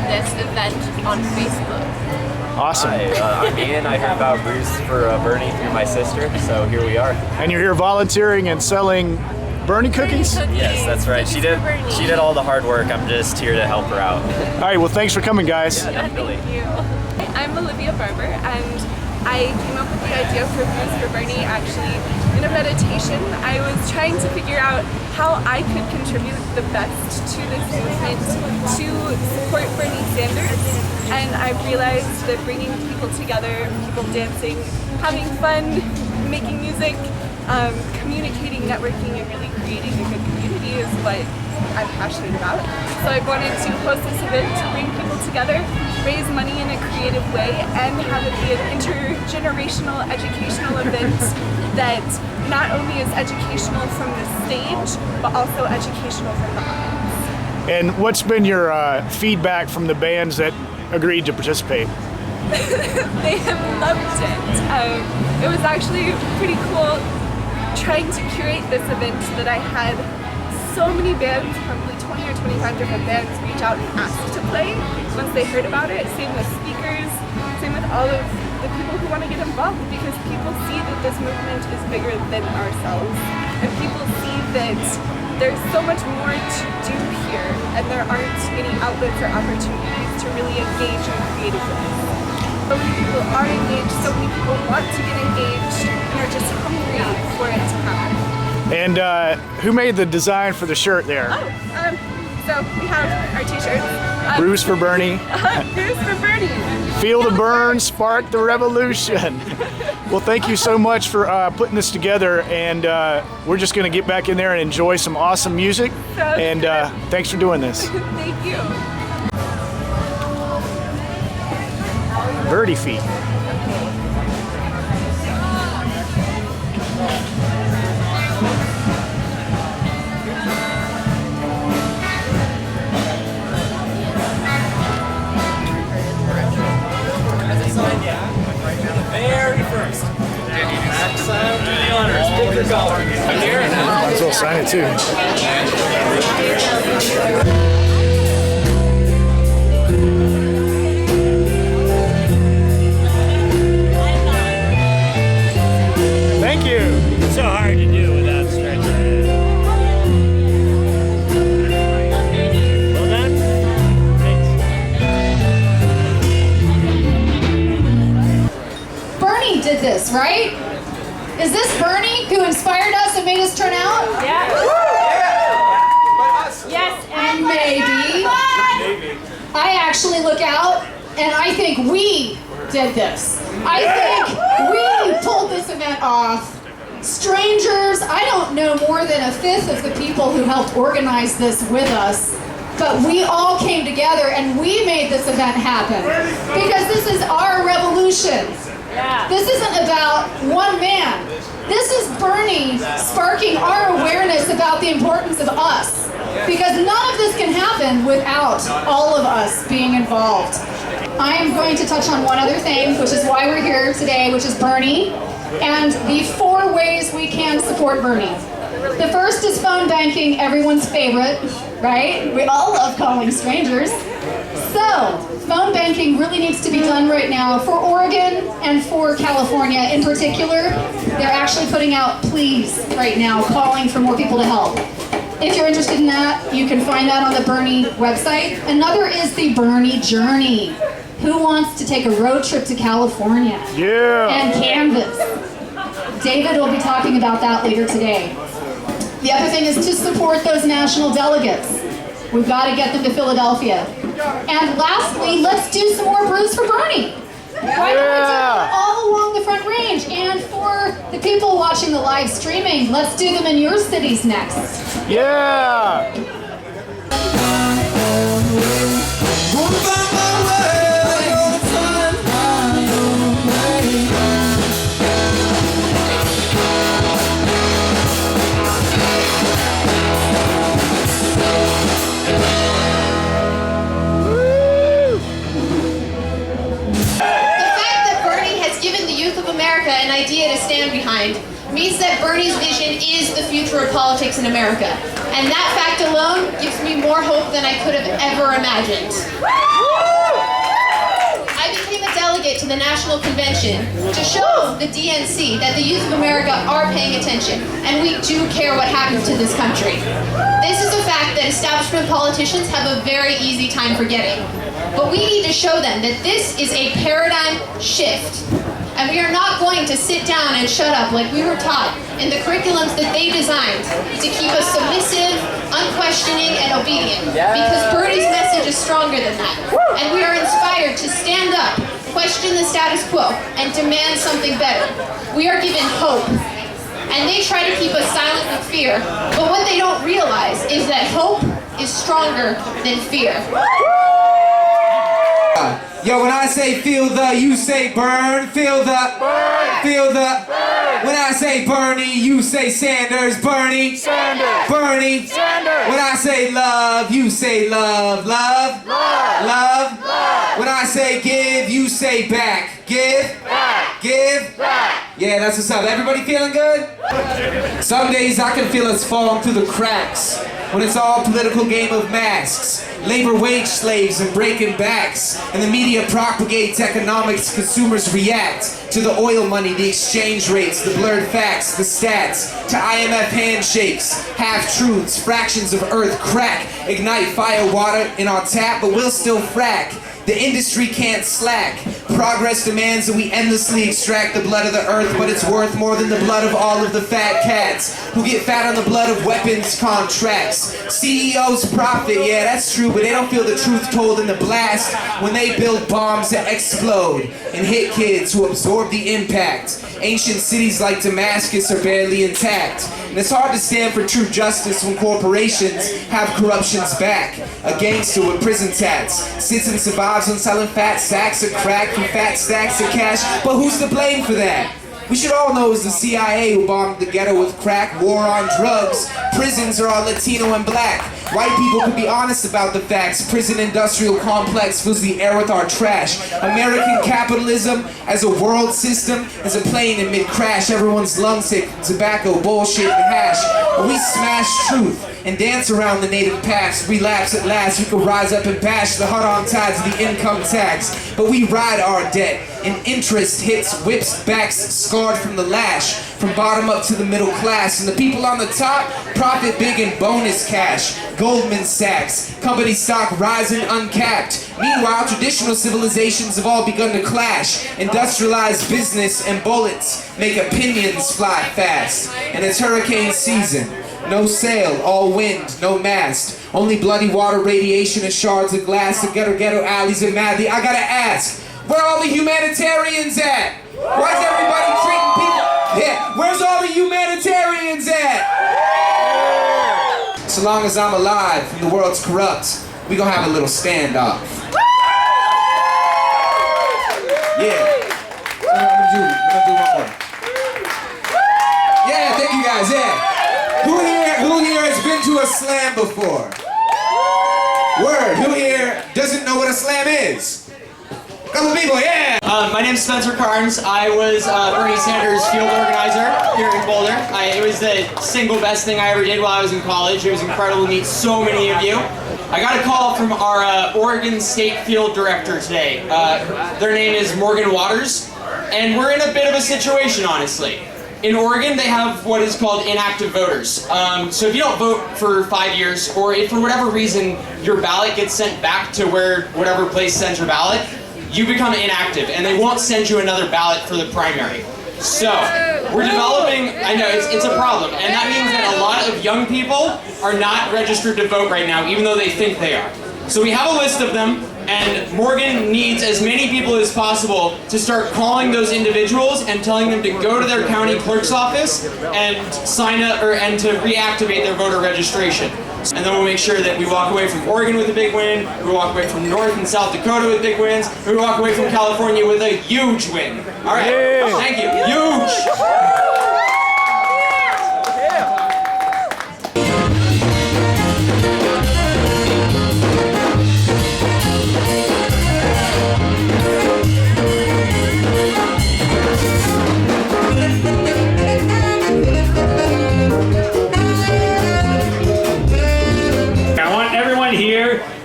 this event on Facebook. Awesome. Hi, I'm Ian. I heard about Brews for Bernie through my sister, so here we are. And you're here volunteering and selling Bernie cookies? Yes, that's right. She did all the hard work. I'm just here to help her out. All right, well, thanks for coming, guys. Yeah, definitely. Thank you. I'm Olivia Barber, and I came up with the idea for Brews for Bernie actually in a meditation. I was trying to figure out how I could contribute the best to this movement to support Bernie Sanders, and I realized that bringing people together, people dancing, having fun, making music, communicating, networking, and really creating a good community is what I'm passionate about. So I wanted to host this event to bring people together, raise money in a creative way, and have it be an intergenerational educational event that not only is educational from the stage, but also educational from the audience. And what's been your feedback from the bands that agreed to participate? They have loved it. It was actually pretty cool trying to curate this event that I had so many bands, probably 20 or 25 different bands, reach out and ask to play once they heard about it. Same with speakers, same with all of the people who want to get involved, because people see that this movement is bigger than ourselves, and people see that there's so much more to do here, and there aren't any outlets or opportunities to really engage in creative ways. So many people are engaged, so many people want to get engaged, and are just hungry for it to happen. And who made the design for the shirt there? So we have our t-shirts. Brews for Bernie. Brews for Bernie. Feel the burn, spark the revolution. Well, thank you so much for putting this together, and we're just going to get back in there and enjoy some awesome music. And thanks for doing this. Thank you. Birdie feet. Very first. Max, do the honors. Pick your color. I'm here. Might as well sign it too. Thank you. It's so hard to do without stretching. Well done. Thanks. Bernie did this, right? Is this Bernie who inspired us and made us turn out? Yeah. Yes, and maybe. I actually look out and I think we did this. I think we pulled this event off. Strangers, I don't know more than a fifth of the people who helped organize this with us, but we all came together and we made this event happen because this is our revolution. This isn't about one man. This is Bernie sparking our awareness about the importance of us, because none of this can happen without all of us being involved. I am going to touch on one other thing, which is why we're here today, which is Bernie, and the 4 ways we can support Bernie. The first is phone banking, everyone's favorite, right? We all love calling strangers. So, phone banking really needs to be done right now for Oregon and for California in particular. They're actually putting out pleas right now, calling for more people to help. If you're interested in that, you can find that on the Bernie website. Another is the Bernie Journey. Who wants to take a road trip to California? Yeah. And canvas. David will be talking about that later today. The other thing is to support those national delegates. We've got to get them to Philadelphia. And lastly, let's do some more Brews for Bernie. Why don't we do them all along the Front Range? And for the people watching the live streaming, let's do them in your cities next. Yeah. An idea to stand behind means that Bernie's vision is the future of politics in America. And that fact alone gives me more hope than I could have ever imagined. it to the National Convention to show the DNC that the youth of America are paying attention, and we do care what happens to this country. This is a fact that establishment politicians have a very easy time forgetting. But we need to show them that this is a paradigm shift. And we are not going to sit down and shut up like we were taught in the curriculums that they designed to keep us submissive, unquestioning, and obedient. Because Bernie's message is stronger than that. And we are inspired to stand up, question the status quo, and demand something better. We are given hope. And they try to keep us silent with fear. But what they don't realize is that hope is stronger than fear. Yo, when I say feel the, you say burn. Feel the, burn. Feel the, burn. When I say Bernie, you say Sanders. Bernie, Sanders. Bernie, Sanders. When I say love, you say love. Love, love, love. Love. When I say give, you say back. Give, back. Give, back. Yeah, that's what's up. Everybody feeling good? Some days I can feel us falling through the cracks when it's all political game of masks. Labor wage slaves and breaking backs. And the media propagates economics, consumers react to the oil money, the exchange rates, the blurred facts, the stats, to IMF handshakes, half-truths, fractions of earth crack, ignite fire water in our tap, but we'll still frack. The industry can't slack. Progress demands that we endlessly extract the blood of the earth, but it's worth more than the blood of all of the fat cats who get fat on the blood of weapons contracts. CEOs profit, yeah, that's true, but they don't feel the truth told in the blast when they build bombs that explode and hit kids who absorb the impact. Ancient cities like Damascus are barely intact. And it's hard to stand for true justice when corporations have corruption's back. A gangster with prison tats sits and survives on selling fat sacks of crack from fat stacks of cash. But who's to blame for that? We should all know it's the CIA who bombed the ghetto with crack, war on drugs. Prisons are all Latino and black. White people can be honest about the facts. Prison industrial complex fills the air with our trash. American capitalism as a world system is a plane in mid-crash. Everyone's lungs hit tobacco, bullshit, and hash. But we smash truth and dance around the native past. Relapse at last, we can rise up and bash the hard-on tides of the income tax. But we ride our debt, and interest hits whips backs scarred from the lash. From bottom up to the middle class, and the people on the top profit big in bonus cash. Goldman Sachs, company stock rising uncapped. Meanwhile, traditional civilizations have all begun to clash. Industrialized business and bullets make opinions fly fast. And it's hurricane season. No sail, all wind, no mast. Only bloody water, radiation, and shards of glass. The ghetto alleys are madly. I gotta ask, where are all the humanitarians at? Why is everybody treating people? Yeah, where's all the humanitarians at? So long as I'm alive and the world's corrupt, we gonna have a little standoff. Yeah. I'm gonna do one more. Yeah, thank you guys, yeah. Who here has been to a slam before? Word, who here doesn't know what a slam is? A couple people, yeah! My name's Spencer Carnes. I was Bernie Sanders' field organizer here in Boulder. It was the single best thing I ever did while I was in college. It was incredible to meet so many of you. I got a call from our Oregon State Field Director today. Their name is Morgan Waters, and we're in a bit of a situation, honestly. In Oregon, they have what is called inactive voters. So if you don't vote for 5 years, or if for whatever reason your ballot gets sent back to whatever place sends your ballot, you become inactive, and they won't send you another ballot for the primary. So, we're developing, I know, it's a problem, and that means that a lot of young people are not registered to vote right now, even though they think they are. So we have a list of them, and Morgan needs as many people as possible to start calling those individuals and telling them to go to their county clerk's office and sign up, and to reactivate their voter registration. And then we'll make sure that we walk away from Oregon with a big win, we walk away from North and South Dakota with big wins, and we walk away from California with a huge win. All right, thank you, huge!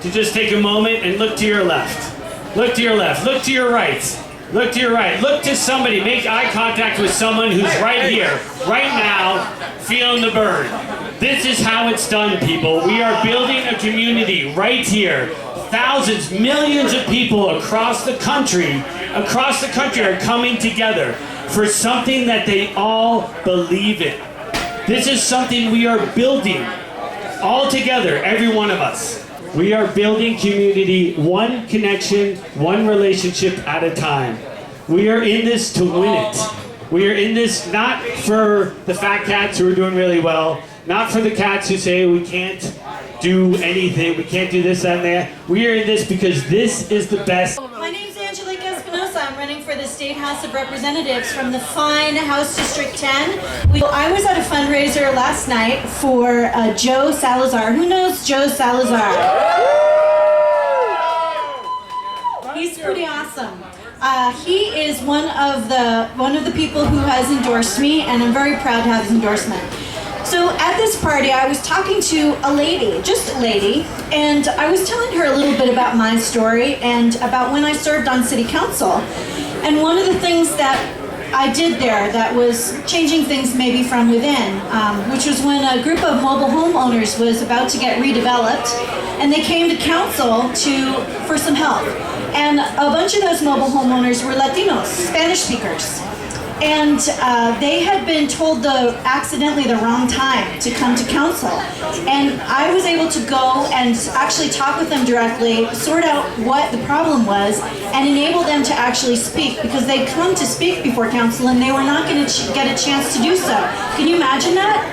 To just take a moment and look to your left. Look to your left. Look to your right. Look to your right. Look to somebody. Make eye contact with someone who's right here, right now, feeling the burn. This is how it's done, people. We are building a community right here. Thousands, millions of people across the country are coming together for something that they all believe in. This is something we are building all together, every one of us. We are building community, one connection, one relationship at a time. We are in this to win it. We are in this not for the fat cats who are doing really well, not for the cats who say we can't do anything, we can't do this, that, and that. We are in this because this is the best. My name's Angelique Espinosa. I'm running for the State House of Representatives from the fine House District 10. I was at a fundraiser last night for Joe Salazar. Who knows Joe Salazar? He's pretty awesome. He is one of the people who has endorsed me, and I'm very proud to have his endorsement. So at this party, I was talking to a lady, just a lady, and I was telling her a little bit about my story and about when I served on city council. And one of the things that I did there that was changing things maybe from within, which was when a group of mobile homeowners was about to get redeveloped, and they came to council for some help. And a bunch of those mobile homeowners were Latinos, Spanish speakers. And they had been told accidentally the wrong time to come to council. And I was able to go and actually talk with them directly, sort out what the problem was, and enable them to actually speak, because they'd come to speak before council and they were not going to get a chance to do so. Can you imagine that?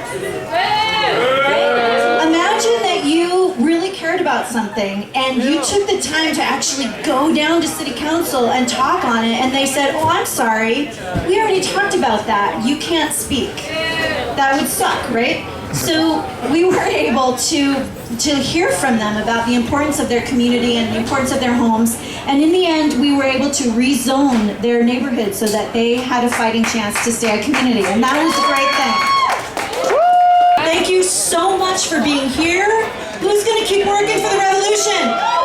Imagine that you really cared about something and you took the time to actually go down to city council and talk on it, and they said, oh, I'm sorry, we already talked about that, you can't speak. That would suck, right? So we were able to hear from them about the importance of their community and the importance of their homes, and in the end we were able to rezone their neighborhood so that they had a fighting chance to stay a community, and that was a great thing. Thank you so much for being here. Who's going to keep working for the revolution?